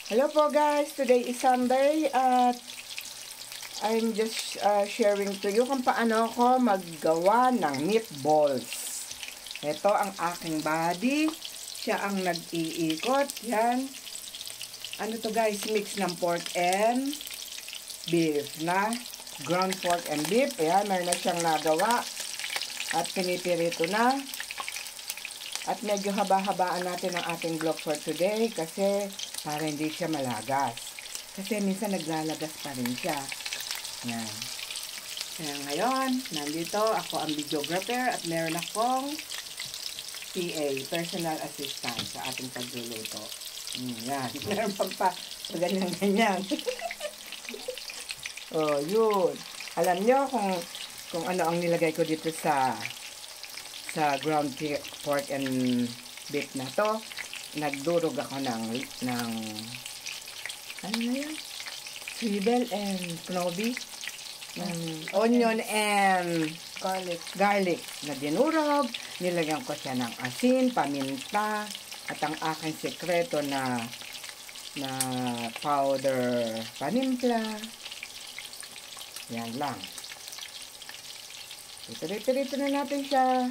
Hello po guys, today is Sunday at I'm just sharing to you kung paano ako maggawa ng meatballs. Ito ang aking body, siya ang nag-iikot, yan. Ano to guys, mix ng pork and beef na, ground pork and beef, ayan, meron na siyang nagawa at pinipirito na. At medyo haba-habaan natin ang ating vlog for today kasi para hindi siya malagas. Kasi minsan naglalagas pa rin siya. Yan. Kaya ngayon, nandito ako ang videographer at meron akong PA, personal assistant sa ating pagluluto. Yan. Meron pa ganyan-ganyan. Oh, yun. Alam nyo kung ano ang nilagay ko dito sa ground pork and beef na to. Nagdurog ako ng ano na yan? Swivel and knobi. Onion and garlic na dinurog. Nilagyan ko siya ng asin, paminta, at ang aking sekreto na powder panimpla. Yan lang. Ito na natin siya.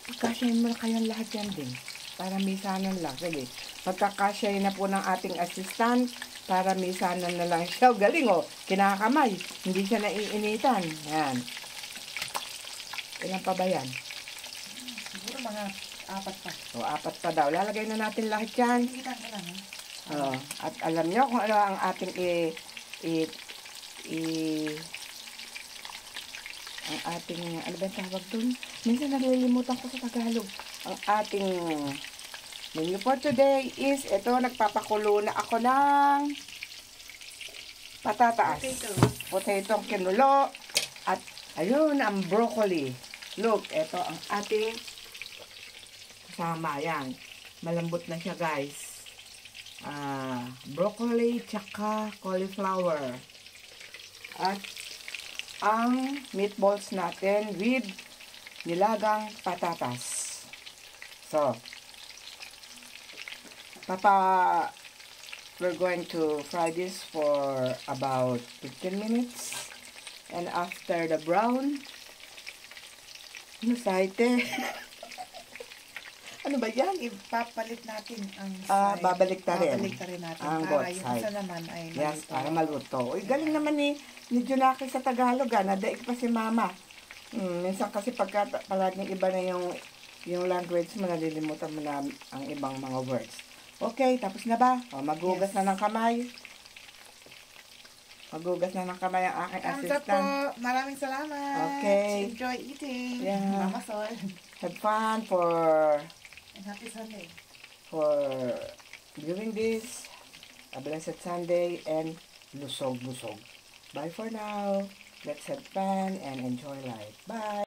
Pagkasyahin mo na kayang lahat yan din. Para misanan lang. Sige. Pagkakasyahin na po ng ating assistant, para misanan na lang siya. Galing oh. Kinakamay. Hindi siya naiinitan. Yan. Ilan pa ba yan? Siguro mga 4 pa. O, 4 pa daw. Lalagay na natin lahat yan. At alam nyo kung ano ang ating ang ating, ano ba yung tawag dun? Minsan nalilimutan ko sa Tagalog. Ang ating menu for today is, ito, nagpapakulo na ako ng patatas. Potato kinulo. At, ayun, ang broccoli. Look, ito ang ating kasama. Yan. Malambot na siya, guys. Broccoli, tsaka cauliflower. At, ang meatballs natin with nilagang patatas. So, we're going to fry this for about 15 minutes. And after the brown, masayte. Ano ba yan? Ipapalit natin ang side. Babalik ta rin. Babalik ta rin natin. Ang para yung isa naman ay maluto. Yes, para maluto. Uy, galing naman ni Junaki sa Tagalog. Nadaig pa si Mama. Minsan kasi pagka palaging iba na yung language mo, nalilimutan mo na ang ibang mga words. Okay, tapos na ba? O, maghugas na ng kamay. Maghugas na ng kamay ang aking assistant. Po. Maraming salamat. Okay. Enjoy eating. Yeah. Mama Sol. Have fun And happy Sunday. For doing this. A blessed Sunday and lusog-lusog. Bye for now. Let's have fun and enjoy life. Bye.